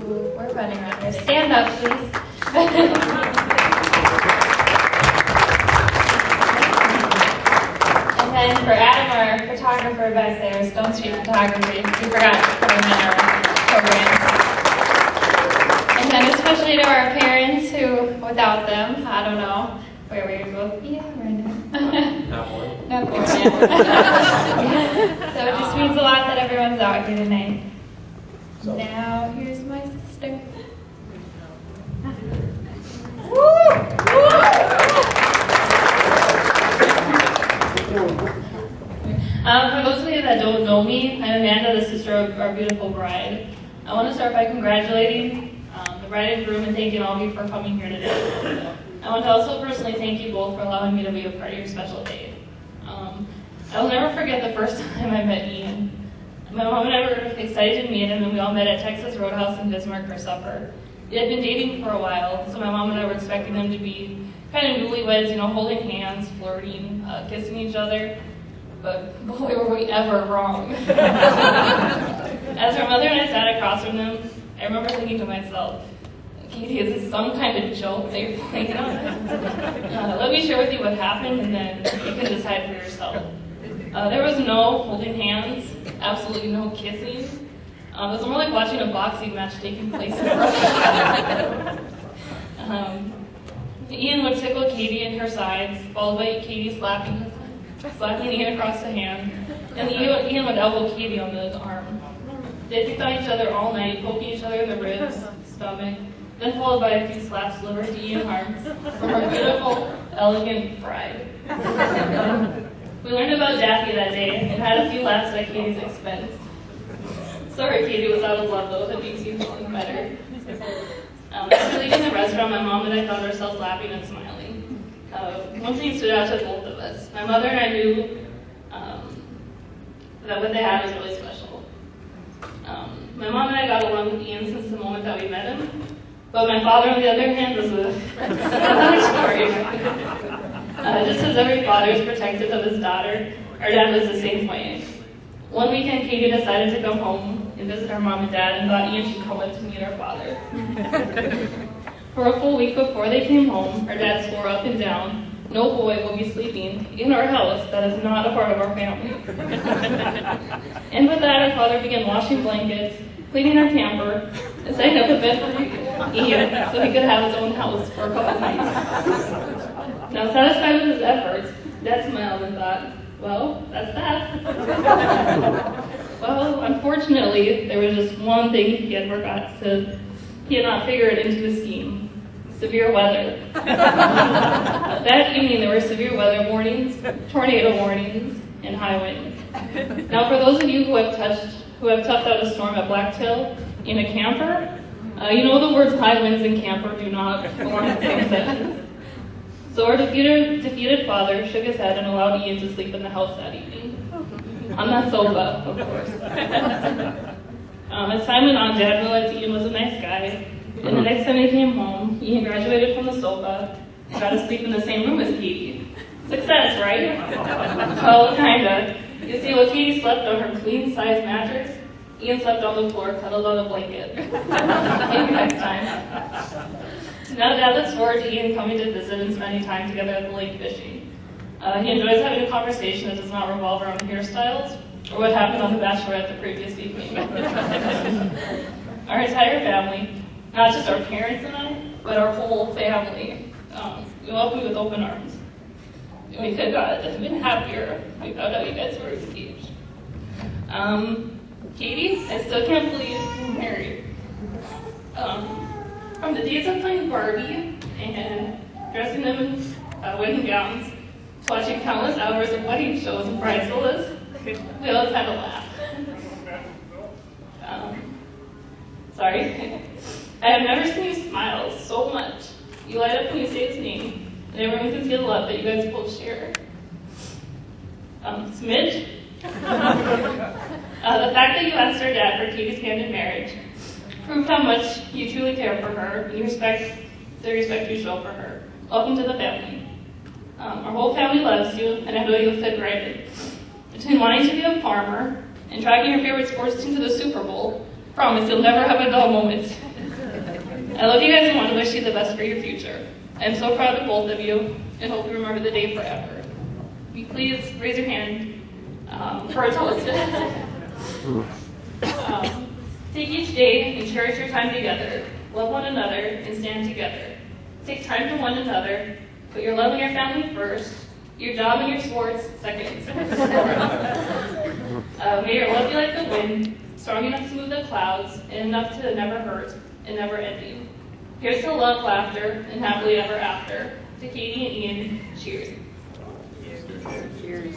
we're running around here. Stand up, please. And then for Adam, our photographer back there, Stone Street Photography, we forgot to put him in our programs. And then especially to our parents who, without them, I don't know where we would both be at right now. Not one. Not one, yeah. So it just means a lot that everyone's out here tonight. Now, here's my sister. For those of you that don't know me, I'm Amanda, the sister of our beautiful bride. I want to start by congratulating the bride and groom and thanking all of you for coming here today. I want to also personally thank you both for allowing me to be a part of your special day. I will never forget the first time I met Ian. My mom and I were excited to meet him, and we all met at Texas Roadhouse in Bismarck for supper. They had been dating for a while, so my mom and I were expecting them to be kind of newlyweds, holding hands, flirting, kissing each other. But boy, were we ever wrong. As our mother and I sat across from them, I remember thinking to myself, Katie, is this some kind of joke that you're playing on us? Let me share with you what happened, and then you can decide for yourself. There was no holding hands, absolutely no kissing. It was more like watching a boxing match taking place in Russia. Ian would tickle Katie in her sides, followed by Katie slapping Ian across the hand, and Ian would elbow Katie on the arm. They picked on each other all night, poking each other in the ribs, stomach, then followed by a few slaps delivered to Ian's arms from our beautiful, elegant bride. We learned about Daffy that day and had a few laughs at Katie's expense. Sorry, Katie was out of love, though, if it makes you feel better. After leaving the restaurant, my mom and I found ourselves laughing and smiling. One thing stood out to both of us. My mother and I knew that what they had was really special. My mom and I got along with Ian since the moment that we met him, but my father, on the other hand, was another story. Just as every father is protective of his daughter, our dad was the same way. One weekend, Katie decided to come home and visit our mom and dad and thought Ian should come with to meet our father. For a full week before they came home, our dad swore up and down, no boy will be sleeping in our house that is not a part of our family. And with that, our father began washing blankets, cleaning our camper, and setting up a bed for Ian so he could have his own house for a couple nights. Now, satisfied with his efforts, Dad smiled and thought, well, that's that. Well, unfortunately, there was just one thing he had not figured into his scheme. Severe weather. That evening, there were severe weather warnings, tornado warnings, and high winds. Now, for those of you who have toughed out a storm at Blacktail in a camper, you know the words high winds and camper do not belong in the same sentence. So our defeated father shook his head and allowed Ian to sleep in the house that evening. On that sofa, of course. As time went on, Dad realized Ian was a nice guy, and the next time he came home, Ian graduated from the sofa and got to sleep in the same room as Katie. Success, right? Well, kinda. You see, while Katie slept on her queen-size mattress, Ian slept on the floor, cuddled on a blanket. Maybe next time. Now Dad looks forward to Ian coming to visit and spending time together at the lake fishing. He enjoys having a conversation that does not revolve around hairstyles or what happened on The Bachelorette the previous evening. Our entire family, not just our parents and I, but our whole family, we welcome you with open arms. And we could not have been happier if we found out you guys were engaged. Katie, I still can't believe you're married. From the days of playing Barbie and dressing them in wedding gowns, to watching countless hours of wedding shows and bridezillas, we always had a laugh. Sorry. I have never seen you smile so much. You light up when you say his name, and everyone can see the love that you guys both share. Smidge? The fact that you asked our dad for Katie's hand in marriage proved how much you truly care for her and the respect you show for her. Welcome to the family. Our whole family loves you, and I know you'll fit right in. Between wanting to be a farmer and tracking your favorite sports team to the Super Bowl, promise you'll never have a dull moment. I love you guys and want to wish you the best for your future. I'm so proud of both of you and hope you remember the day forever. Will you please raise your hand for a toast? Take each day and cherish your time together. Love one another and stand together. Take time for one another. Put your love and your family first. Your job and your sports second. May your love be like the wind, strong enough to move the clouds, and enough to never hurt and never ending. Here's to love, laughter, and happily ever after. To Katie and Ian, cheers. Cheers.